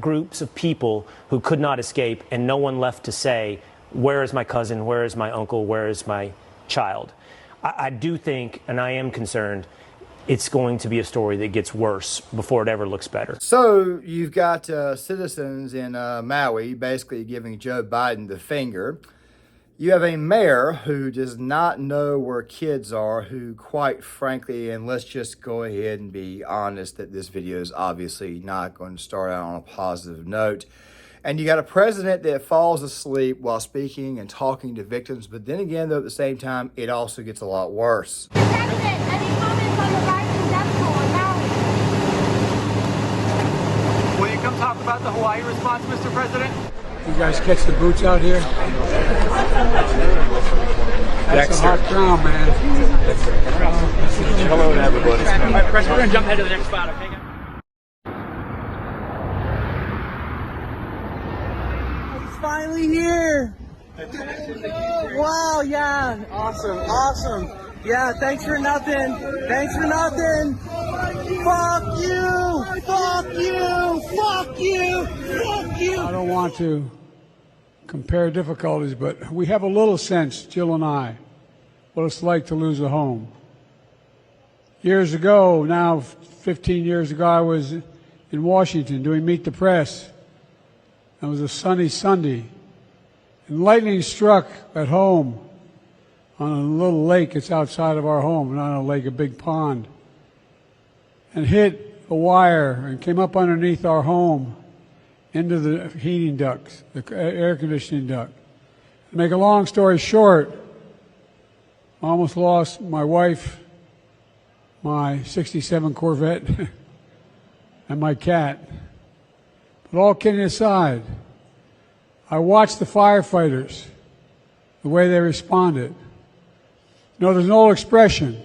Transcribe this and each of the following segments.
groups of people who could not escape, and no one left to say, where is my cousin, where is my uncle, where is my child? I do think, and I am concerned, it's going to be a story that gets worse before it ever looks better. So you've got citizens in Maui basically giving Joe Biden the finger. You have a mayor who does not know where kids are, who quite frankly, and let's just go ahead and be honest that this video is obviously not going to start out on a positive note. And you got a president that falls asleep while speaking and talking to victims, but then again, though, at the same time, it also gets a lot worse. President, any comments on the rising death toll in Maui? Will you come talk about the Hawaii response, Mr. President? You guys catch the boots out here? That's a hot ground, man. Hello to everybody. All right, President, we're going to jump ahead to the next spot, okay? He's finally here. Wow, yeah. Awesome. Yeah, thanks for nothing. Fuck you. I don't want to compare difficulties, but we have a little sense, Jill and I, what it's like to lose a home. Years ago, now 15 years ago, I was in Washington doing Meet the Press. It was a sunny Sunday, and lightning struck at home on a little lake that's outside of our home, not a lake, a big pond, and hit a wire and came up underneath our home into the heating ducts, the air conditioning duct. To make a long story short, I almost lost my wife, my 67 Corvette, and my cat. But all kidding aside, I watched the firefighters, the way they responded. You know, there's an old expression.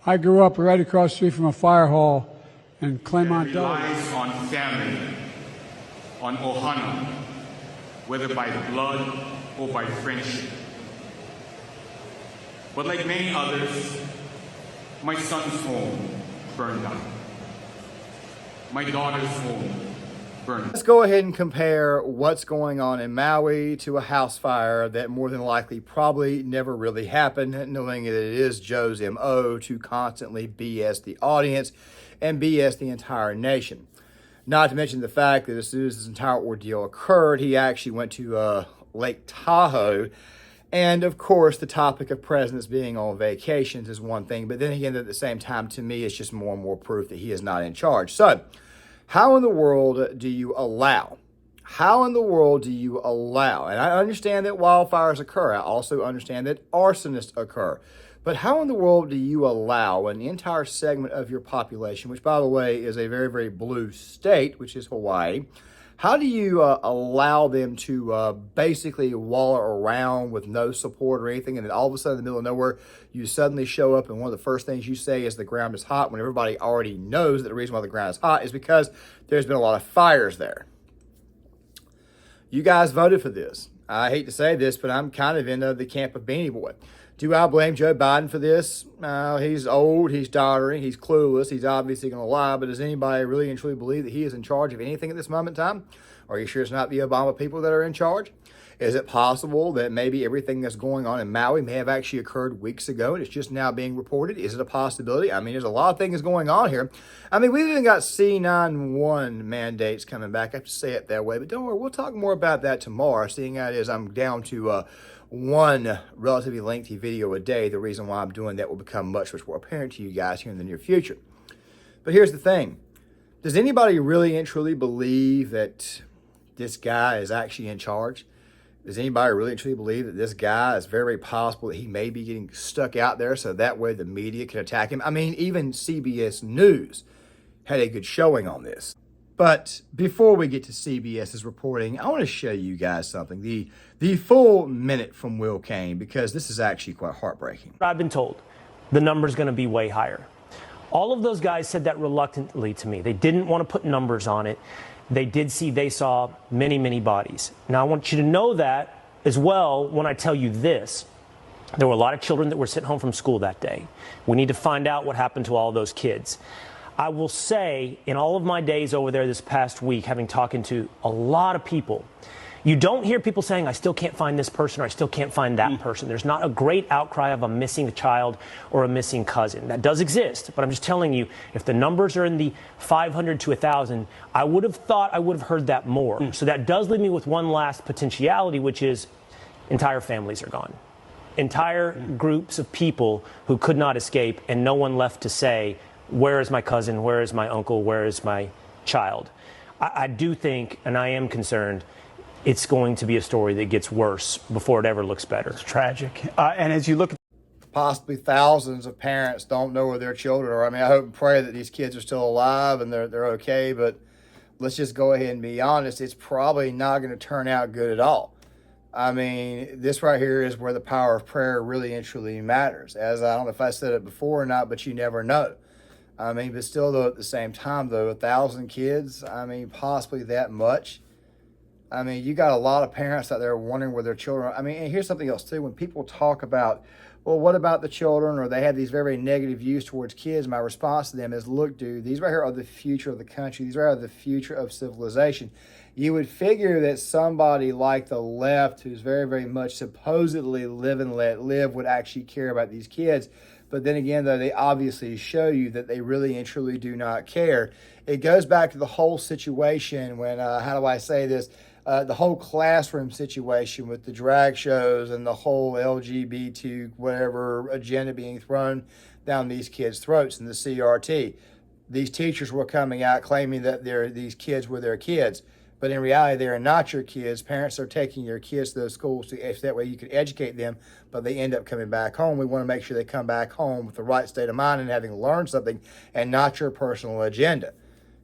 I grew up right across the street from a fire hall in Claymont, Delaware. It relies on family, on ohana, whether by blood or by friendship. But like many others, my son's home burned down. My daughter's home burned down. Let's go ahead and compare what's going on in Maui to a house fire that more than likely probably never really happened, knowing that it is Joe's MO to constantly BS the audience and BS the entire nation. Not to mention the fact that as soon as this entire ordeal occurred, he actually went to Lake Tahoe. And of course, the topic of presidents being on vacations is one thing, but then again, at the same time, to me, it's just more and more proof that he is not in charge. So, how in the world do you allow? And I understand that wildfires occur. I also understand that arsonists occur. But how in the world do you allow an entire segment of your population, which, by the way, is a very, very blue state, which is Hawaii, how do you allow them to basically wallow around with no support or anything, and then all of a sudden in the middle of nowhere, you suddenly show up and one of the first things you say is the ground is hot, when everybody already knows that the reason why the ground is hot is because there's been a lot of fires there. You guys voted for this. I hate to say this, but I'm kind of in the camp of Beanie Boy. Do I blame Joe Biden for this? He's old, he's doddering, he's clueless, he's obviously going to lie, but does anybody really and truly believe that he is in charge of anything at this moment in time? Are you sure it's not the Obama people that are in charge? Is it possible that maybe everything that's going on in Maui may have actually occurred weeks ago and it's just now being reported? Is it a possibility? I mean, there's a lot of things going on here. I mean, we've even got C91 mandates coming back. I have to say it that way, but don't worry, we'll talk more about that tomorrow, seeing as I'm down to one relatively lengthy video a day. The reason why I'm doing that will become much more apparent to you guys here in the near future. But here's the thing. Does anybody really and truly believe that this guy is actually in charge? Does anybody really and truly believe that this guy is very possible that he may be getting stuck out there so that way the media can attack him? I mean, even CBS News had a good showing on this. But before we get to CBS's reporting, I want to show you guys something, the full minute from Will Kane, because this is actually quite heartbreaking. I've been told the number's going to be way higher. All of those guys said that reluctantly to me. They didn't want to put numbers on it. They saw many, many bodies. Now, I want you to know that as well when I tell you this. There were a lot of children that were sent home from school that day. We need to find out what happened to all those kids. I will say, in all of my days over there this past week, having talked to a lot of people, you don't hear people saying, I still can't find this person or I still can't find that person. There's not a great outcry of a missing child or a missing cousin. That does exist, but I'm just telling you, if the numbers are in the 500 to 1,000, I would have thought I would have heard that more. So that does leave me with one last potentiality, which is entire families are gone. Entire groups of people who could not escape and no one left to say, where is my cousin, where is my uncle, where is my child? I do think, and I am concerned, it's going to be a story that gets worse before it ever looks better. It's tragic. And as you look at Possibly thousands of parents don't know where their children are. I mean, I hope and pray that these kids are still alive and they're okay, but let's just go ahead and be honest. It's probably not going to turn out good at all. I mean, this right here is where the power of prayer really and truly matters. As I don't know if I said it before or not, but you never know. I mean, but still, though, at the same time, though, 1,000 kids, I mean, possibly that much. I mean, you got a lot of parents out there wondering where their children are. I mean, and here's something else, too. When people talk about, well, what about the children? Or they have these very negative views towards kids. My response to them is, look, dude, these right here are the future of the country. These right here are the future of civilization. You would figure that somebody like the left, who's very, very much supposedly live and let live, would actually care about these kids. But then again, though, they obviously show you that they really and truly do not care. It goes back to the whole situation when, how do I say this? The whole classroom situation with the drag shows and the whole LGBT whatever agenda being thrown down these kids' throats in the CRT. These teachers were coming out claiming that these kids were their kids. But in reality, they are not your kids. Parents are taking your kids to those schools so that way you can educate them, but they end up coming back home. We want to make sure they come back home with the right state of mind and having learned something and not your personal agenda.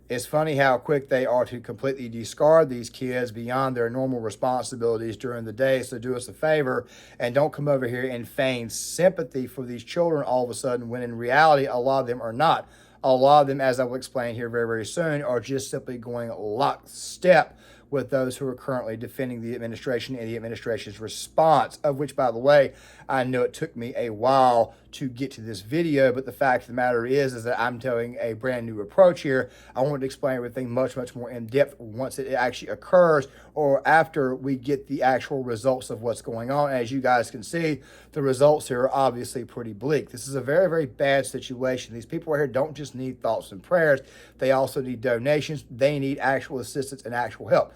It's funny how quick they are to completely discard these kids beyond their normal responsibilities during the day. So do us a favor and don't come over here and feign sympathy for these children all of a sudden when in reality, a lot of them are not. A lot of them, as I will explain here very, very soon, are just simply going lockstep with those who are currently defending the administration and the administration's response, of which, by the way, I know it took me a while to get to this video, but the fact of the matter is that I'm telling a brand new approach here. I want to explain everything much, much more in depth once it actually occurs or after we get the actual results of what's going on. As you guys can see, the results here are obviously pretty bleak. This is a very, very bad situation. These people right here don't just need thoughts and prayers. They also need donations. They need actual assistance and actual help.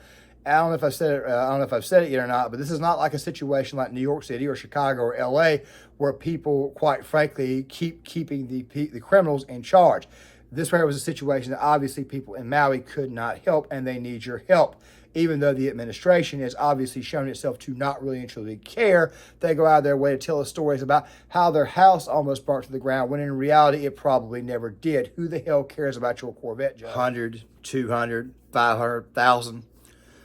I don't know if I've said it yet or not, but this is not like a situation like New York City or Chicago or LA where people, quite frankly, keeping the criminals in charge. This right here was a situation that obviously people in Maui could not help, and they need your help. Even though the administration has obviously shown itself to not really and truly care, they go out of their way to tell us stories about how their house almost burnt to the ground, when in reality it probably never did. Who the hell cares about your Corvette, Joe? 100, 200, 500,000.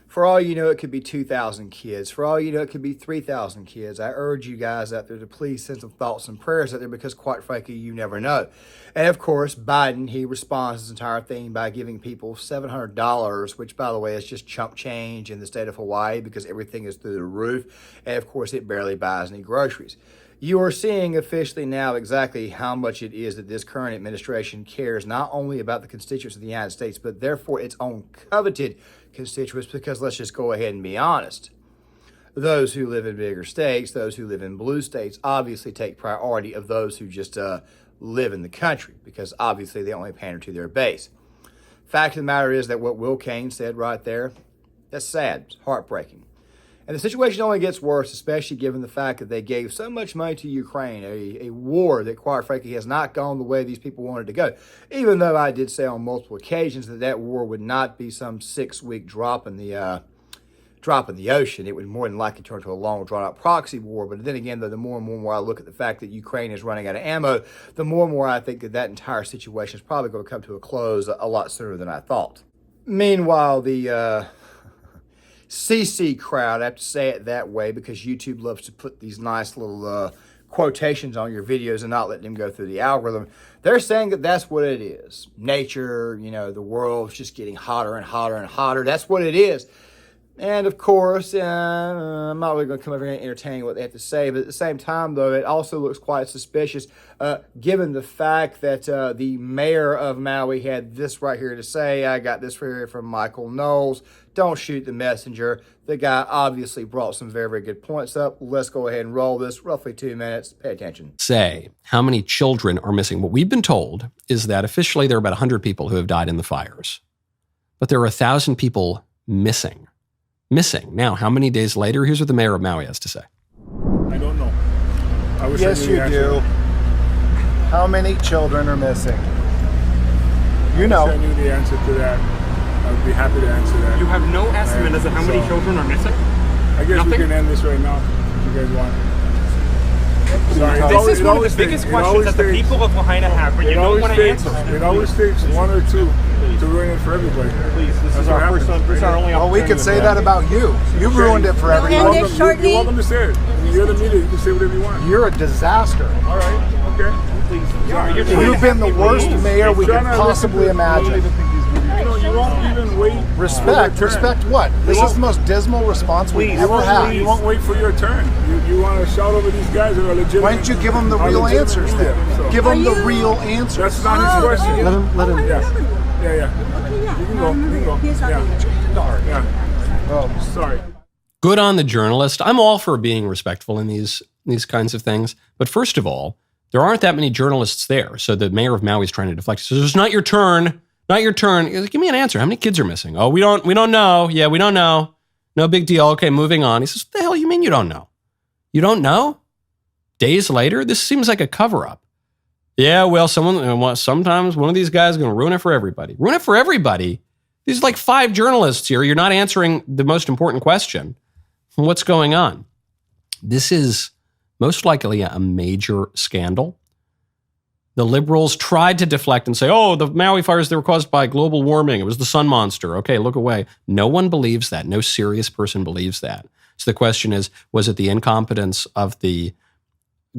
For all you know, it could be 2,000 kids. For all you know, it could be 3,000 kids. I urge you guys out there to please send some thoughts and prayers out there because, quite frankly, you never know. And, of course, Biden, he responds to this entire thing by giving people $700, which, by the way, is just chump change in the state of Hawaii because everything is through the roof. And, of course, it barely buys any groceries. You are seeing officially now exactly how much it is that this current administration cares not only about the constituents of the United States, but therefore its own coveted constituents, because let's just go ahead and be honest. Those who live in bigger states, those who live in blue states, obviously take priority of those who just live in the country, because obviously they only pander to their base. Fact of the matter is that what Will Kane said right there, that's sad, it's heartbreaking. And the situation only gets worse, especially given the fact that they gave so much money to Ukraine, a war that, quite frankly, has not gone the way these people wanted to go. Even though I did say on multiple occasions that war would not be some 6-week drop in the ocean. It would more than likely turn to a long, drawn-out proxy war. But then again, though, the more and more I look at the fact that Ukraine is running out of ammo, the more and more I think that entire situation is probably going to come to a close a lot sooner than I thought. Meanwhile, the CC crowd, I have to say it that way because YouTube loves to put these nice little quotations on your videos and not let them go through the algorithm. They're saying that that's what it is. Nature, the world's just getting hotter and hotter and hotter. That's what it is. And of course, I'm not really going to come over here and entertain what they have to say, but at the same time, though, it also looks quite suspicious, given the fact that the mayor of Maui had this right here to say. I got this right here from Michael Knowles. Don't shoot the messenger. The guy obviously brought some very, very good points up. Let's go ahead and roll this. Roughly 2 minutes. Pay attention. Say how many children are missing. What we've been told is that officially there are about 100 people who have died in the fires, but there are 1,000 people missing. Now, how many days later? Here's what the mayor of Maui has to say. I don't know. I wish yes, I knew you do. How many children are missing? You know. I knew the answer to that. I would be happy to answer that. You have no estimate as to how many children are missing? I guess we can end this right now if you guys want. Sorry, this is one of the biggest questions that the people of Lahaina have, but you don't want to answer. It always takes one or two to ruin it for everybody. Please, this is our first, this is our only opportunity. Well, we could say that about you. You ruined it for everyone. You're welcome to say it. You're the media. You can say whatever you want. You're a disaster. All right. Okay. Please. You've been the worst mayor we could possibly imagine. You won't even wait. Respect what? This is the most dismal response we've ever had. You won't wait for your turn. You want to shout over these guys that are legitimate. Why don't you give them the real answers then? So. Give them the real answers. That's not his question. Let him. Yeah. You can go. Yeah. Oh, sorry. Good on the journalist. I'm all for being respectful in these kinds of things. But first of all, there aren't that many journalists there. So the mayor of Maui is trying to deflect. He says, it's not your turn. Not your turn. Give me an answer. How many kids are missing? Oh, we don't know. Yeah, we don't know. No big deal. Okay, moving on. He says, what the hell you mean you don't know? You don't know? Days later? This seems like a cover-up. Yeah, well, sometimes one of these guys is going to ruin it for everybody. Ruin it for everybody? There's like 5 journalists here. You're not answering the most important question. What's going on? This is most likely a major scandal. The liberals tried to deflect and say, oh, the Maui fires, they were caused by global warming. It was the sun monster. Okay, look away. No one believes that. No serious person believes that. So the question is, was it the incompetence of the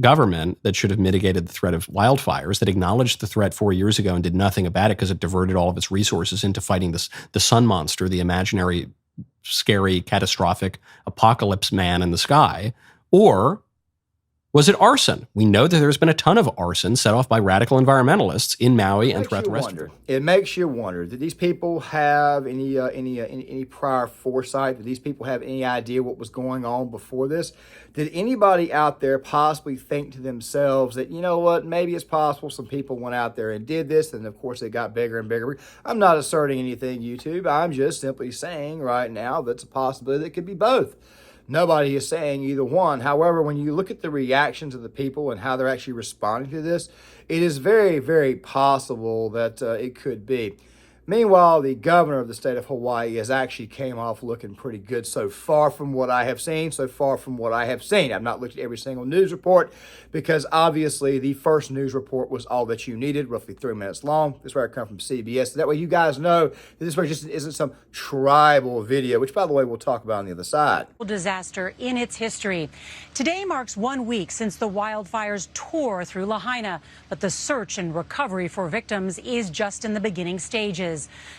government that should have mitigated the threat of wildfires, that acknowledged the threat 4 years ago and did nothing about it because it diverted all of its resources into fighting the sun monster, the imaginary, scary, catastrophic apocalypse man in the sky? Or was it arson? We know that there's been a ton of arson set off by radical environmentalists in Maui and throughout the rest of it. It makes you wonder, did these people have any prior foresight? Did these people have any idea what was going on before this? Did anybody out there possibly think to themselves that, you know what, maybe it's possible some people went out there and did this, and of course it got bigger and bigger. I'm not asserting anything, YouTube. I'm just simply saying right now that's a possibility that could be both. Nobody is saying either one. However, when you look at the reactions of the people and how they're actually responding to this, it is very, very possible that it could be. Meanwhile, the governor of the state of Hawaii has actually came off looking pretty good so far from what I have seen. I've not looked at every single news report because obviously the first news report was all that you needed, roughly 3 minutes long. This is where I come from CBS. So that way you guys know that this just isn't some tribal video, which, by the way, we'll talk about on the other side. Disaster in its history. Today marks 1 week since the wildfires tore through Lahaina, but the search and recovery for victims is just in the beginning stages.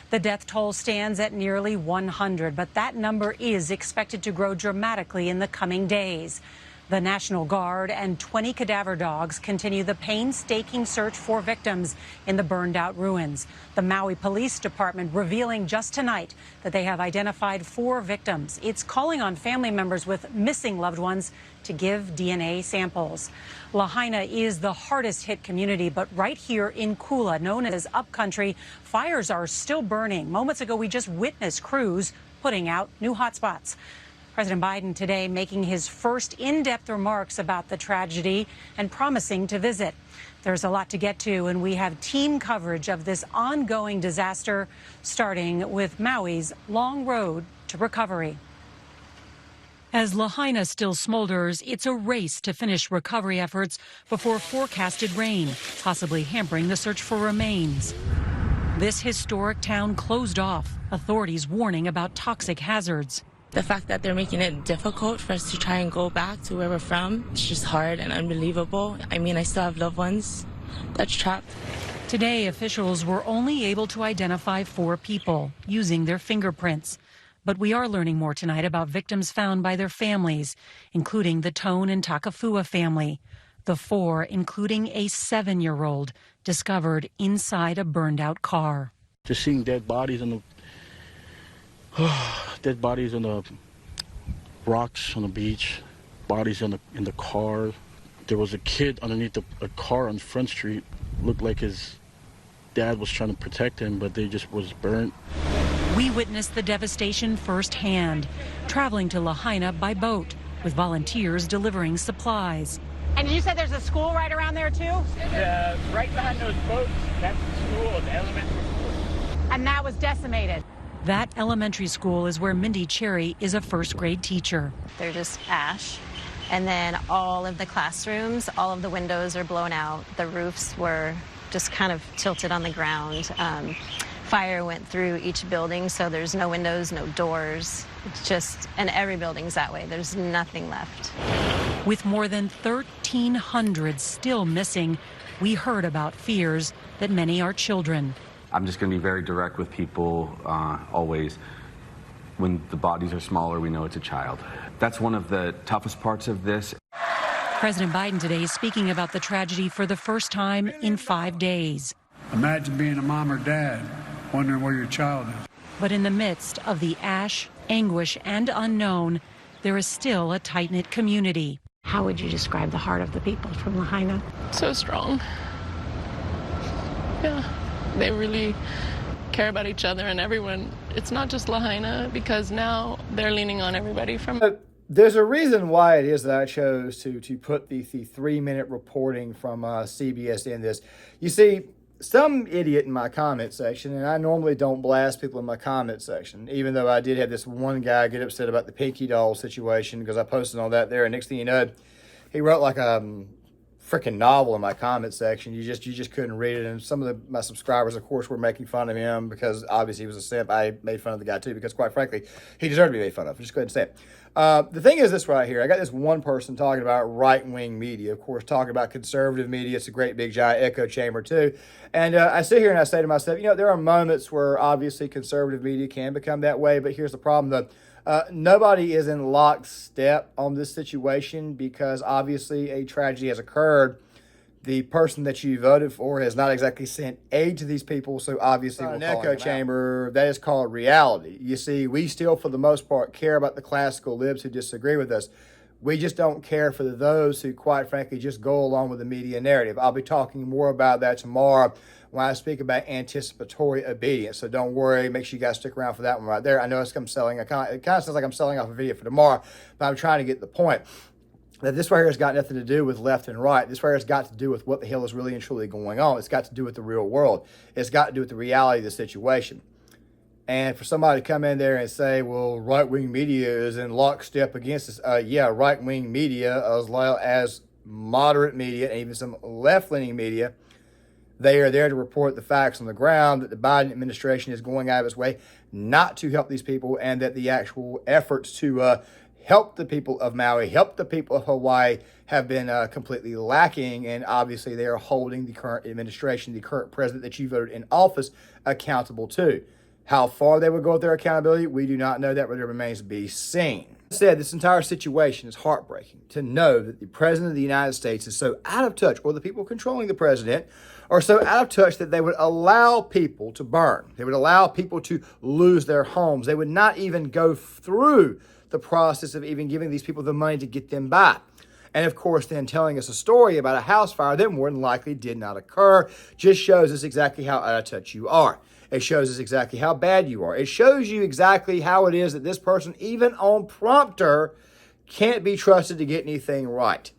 The death toll stands at nearly 100, but that number is expected to grow dramatically in the coming days. The National Guard and 20 cadaver dogs continue the painstaking search for victims in the burned-out ruins. The Maui Police Department revealing just tonight that they have identified 4 victims. It's calling on family members with missing loved ones to give DNA samples. Lahaina is the hardest-hit community, but right here in Kula, known as Upcountry, fires are still burning. Moments ago, we just witnessed crews putting out new hotspots. President Biden today making his first in-depth remarks about the tragedy and promising to visit. There's a lot to get to, and we have team coverage of this ongoing disaster, starting with Maui's long road to recovery. As Lahaina still smolders, it's a race to finish recovery efforts before forecasted rain, possibly hampering the search for remains. This historic town closed off, authorities warning about toxic hazards. The fact that they're making it difficult for us to try and go back to where we're from, it's just hard and unbelievable. I mean, I still have loved ones that's trapped. Today, officials were only able to identify 4 people using their fingerprints. But we are learning more tonight about victims found by their families, including the Tone and Takafua family. The 4, including a 7-year-old, discovered inside a burned-out car. Just seeing dead bodies on the rocks on the beach, bodies in the car. There was a kid underneath a car on Front Street. Looked like his dad was trying to protect him, but they just was burnt. We witnessed the devastation firsthand, traveling to Lahaina by boat, with volunteers delivering supplies. And you said there's a school right around there, too? Right behind those boats, that's the school, the elementary school. And that was decimated. That elementary school is where Mindy Cherry is a first-grade teacher. They're just ash. And then all of the classrooms, all of the windows are blown out. The roofs were just kind of tilted on the ground. Fire went through each building, so there's no windows, no doors. It's just, and every building's that way. There's nothing left. With more than 1,300 still missing, we heard about fears that many are children. I'm just going to be very direct with people, always. When the bodies are smaller, we know it's a child. That's one of the toughest parts of this. President Biden today is speaking about the tragedy for the first time in 5 days. Imagine being a mom or dad, wondering where your child is. But in the midst of the ash, anguish, and unknown, there is still a tight-knit community. How would you describe the heart of the people from Lahaina? So strong. Yeah, they really care about each other and everyone. It's not just Lahaina, because now they're leaning on everybody from... There's a reason why it is that I chose to put the 3-minute reporting from CBS in this. You see, some idiot in my comment section, and I normally don't blast people in my comment section, even though I did have this one guy get upset about the Pinky Doll situation because I posted all that there, and next thing you know, he wrote like a freaking novel in my comment section. You just couldn't read it, and some of my subscribers, of course, were making fun of him because obviously he was a simp. I made fun of the guy too because, quite frankly, he deserved to be made fun of. Just go ahead and say it. The thing is this right here. I got this one person talking about right-wing media, of course, talking about conservative media. It's a great big giant echo chamber too. And I sit here and I say to myself, you know, there are moments where obviously conservative media can become that way, but here's the problem though. Nobody is in lockstep on this situation because obviously a tragedy has occurred. The person that you voted for has not exactly sent aid to these people, so obviously an echo chamber, that is called reality. You see, we still, for the most part, care about the classical libs who disagree with us. We just don't care for those who, quite frankly, just go along with the media narrative. I'll be talking more about that tomorrow when I speak about anticipatory obedience. So don't worry. Make sure you guys stick around for that one right there. I know it kind of sounds like I'm selling off a video for tomorrow, but I'm trying to get the point. That this right here has got nothing to do with left and right. This right here has got to do with what the hell is really and truly going on. It's got to do with the real world. It's got to do with the reality of the situation. And for somebody to come in there and say, well, right-wing media is in lockstep against us. Yeah, right-wing media as well as moderate media and even some left-leaning media, they are there to report the facts on the ground that the Biden administration is going out of its way not to help these people, and that the actual efforts to help the people of Maui, help the people of Hawaii have been completely lacking. And obviously they are holding the current administration, the current president that you voted in office, accountable to. How far they would go with their accountability, we do not know. That remains to be seen. That said, this entire situation is heartbreaking to know that the president of the United States is so out of touch, or the people controlling the president are so out of touch, that they would allow people to burn. They would allow people to lose their homes. They would not even go through the process of even giving these people the money to get them by. And of course, then telling us a story about a house fire that more than likely did not occur just shows us exactly how out of touch you are. It shows us exactly how bad you are. It shows you exactly how it is that this person, even on prompter, can't be trusted to get anything right.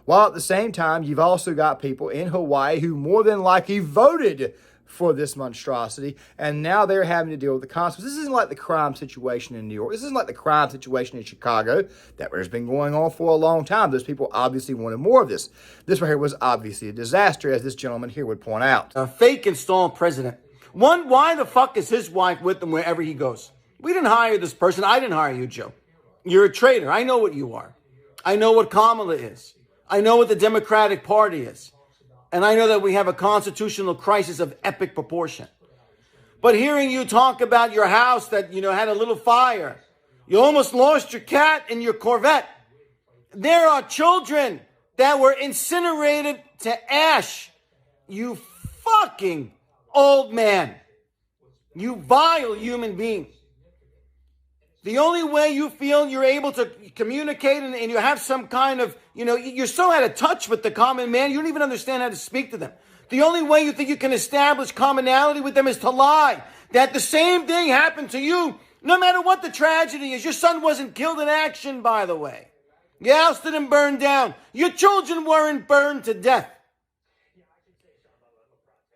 While at the same time, you've also got people in Hawaii who more than likely voted for this monstrosity, and now they're having to deal with the consequences. This isn't like the crime situation in New York. This isn't like the crime situation in Chicago that has been going on for a long time. Those people obviously wanted more of this. This right here was obviously a disaster, as this gentleman here would point out. A fake and stolen president. One, why the fuck is his wife with him wherever he goes? We didn't hire this person. I didn't hire you, Joe. You're a traitor. I know what you are. I know what Kamala is. I know what the Democratic Party is. And I know that we have a constitutional crisis of epic proportion. But hearing you talk about your house that, had a little fire, You almost lost your cat and your Corvette. There are children that were incinerated to ash. You fucking old man. You vile human being. The only way you feel you're able to communicate and you have some kind of, you're so out of touch with the common man, you don't even understand how to speak to them. The only way you think you can establish commonality with them is to lie. That the same thing happened to you, no matter what the tragedy is. Your son wasn't killed in action, by the way. Your house didn't burn down. Your children weren't burned to death.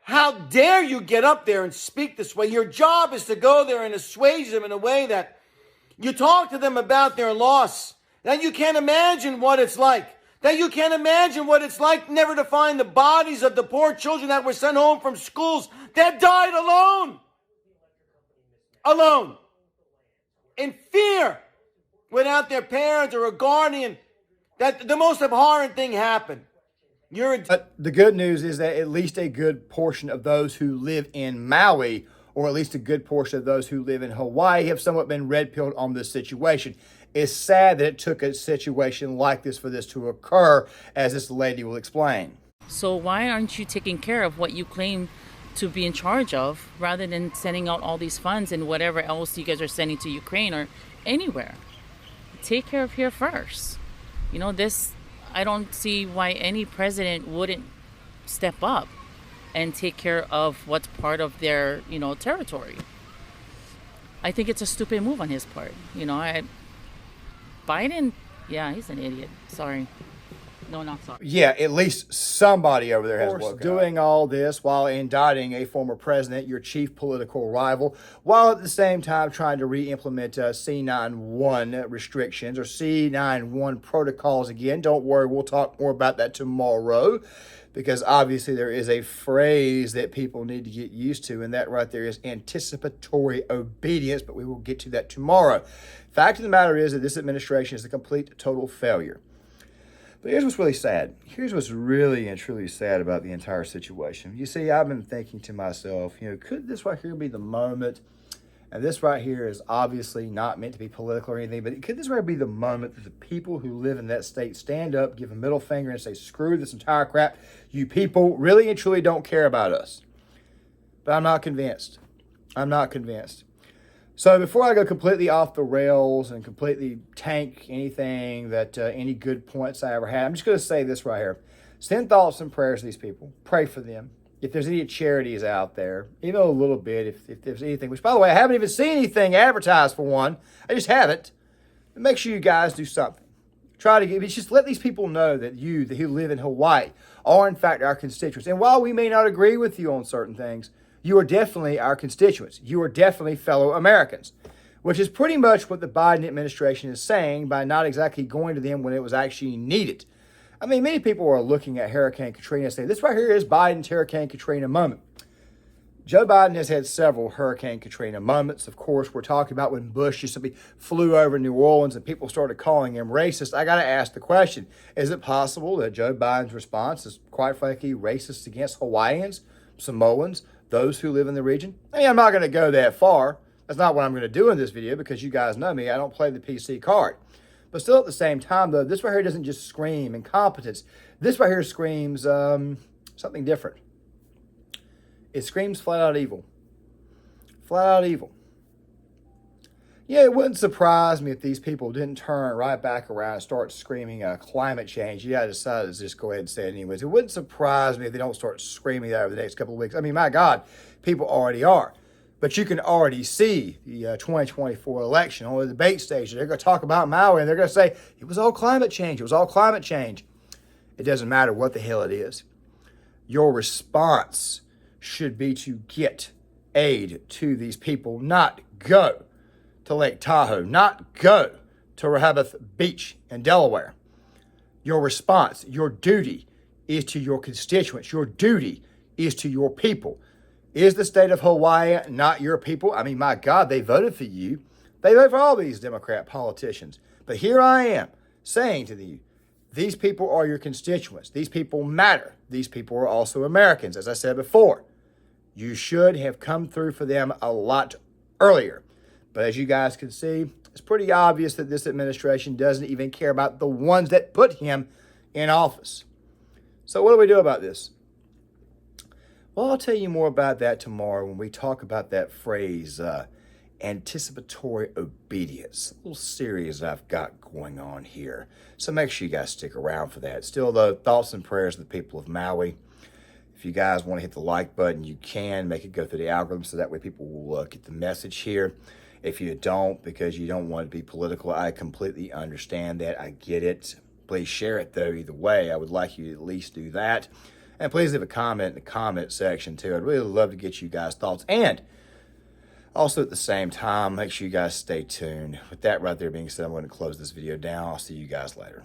How dare you get up there and speak this way? Your job is to go there and assuage them in a way that you talk to them about their loss. That you can't imagine what it's like. That you can't imagine what it's like never to find the bodies of the poor children that were sent home from schools that died alone. Alone. In fear. Without their parents or a guardian. That the most abhorrent thing happened. But the good news is that at least a good portion of those who live in Maui, or at least a good portion of those who live in Hawaii, have somewhat been red-pilled on this situation. It's sad that it took a situation like this for this to occur, as this lady will explain. So why aren't you taking care of what you claim to be in charge of, rather than sending out all these funds and whatever else you guys are sending to Ukraine or anywhere? Take care of here first. I don't see why any president wouldn't step up and take care of what's part of their, territory. I think it's a stupid move on his part. Biden, yeah, he's an idiot. Sorry. No, not sorry. Yeah, at least somebody over there has woken up. Doing all this while indicting a former president, your chief political rival, while at the same time trying to re-implement C9-1 restrictions or C9-1 protocols again. Don't worry, we'll talk more about that tomorrow, because obviously there is a phrase that people need to get used to, and that right there is anticipatory obedience, but we will get to that tomorrow. Fact of the matter is that this administration is a complete, total failure. But here's what's really sad. Here's what's really and truly sad about the entire situation. You see, I've been thinking to myself, could this right here be the moment? And this right here is obviously not meant to be political or anything, but could this right be the moment that the people who live in that state stand up, give a middle finger, and say, screw this entire crap. You people really and truly don't care about us. But I'm not convinced. I'm not convinced. So before I go completely off the rails and completely tank anything that any good points I ever had, I'm just going to say this right here. Send thoughts and prayers to these people. Pray for them. If there's any charities out there, even a little bit, if there's anything, which, by the way, I haven't even seen anything advertised for one. I just haven't. But make sure you guys do something. Just let these people know that you, who live in Hawaii, are in fact our constituents. And while we may not agree with you on certain things, you are definitely our constituents. You are definitely fellow Americans, which is pretty much what the Biden administration is saying by not exactly going to them when it was actually needed. I mean, many people are looking at Hurricane Katrina and saying, this right here is Biden's Hurricane Katrina moment. Joe Biden has had several Hurricane Katrina moments. Of course, we're talking about when Bush just simply flew over New Orleans and people started calling him racist. I got to ask the question, is it possible that Joe Biden's response is, quite frankly, racist against Hawaiians, Samoans, those who live in the region? I mean, I'm not going to go that far. That's not what I'm going to do in this video, because you guys know me. I don't play the PC card. But still, at the same time, though, this right here doesn't just scream incompetence. This right here screams something different. It screams flat out evil. Flat out evil. Yeah, it wouldn't surprise me if these people didn't turn right back around and start screaming climate change. Yeah, I decided to just go ahead and say it anyways. It wouldn't surprise me if they don't start screaming that over the next couple of weeks. I mean, my God, people already are. But you can already see the 2024 election on the debate stage. They're going to talk about Maui, and they're going to say, it was all climate change. It was all climate change. It doesn't matter what the hell it is. Your response should be to get aid to these people, not go to Lake Tahoe, not go to Rehoboth Beach in Delaware. Your response, your duty is to your constituents. Your duty is to your people. Is the state of Hawaii not your people? I mean, my God, they voted for you. They voted for all these Democrat politicians. But here I am saying to you, these people are your constituents. These people matter. These people are also Americans, as I said before. You should have come through for them a lot earlier. But as you guys can see, It's pretty obvious that this administration doesn't even care about the ones that put him in office. So what do we do about this? Well, I'll tell you more about that tomorrow when we talk about that phrase, anticipatory obedience. A little series I've got going on here. So make sure you guys stick around for that. Still, though, thoughts and prayers of the people of Maui. If you guys want to hit the like button, you can. Make it go through the algorithm so that way people will get the message here. If you don't, because you don't want to be political, I completely understand that. I get it. Please share it, though, either way. I would like you to at least do that. And please leave a comment in the comment section, too. I'd really love to get you guys' thoughts. And also, at the same time, make sure you guys stay tuned. With that right there being said, I'm going to close this video down. I'll see you guys later.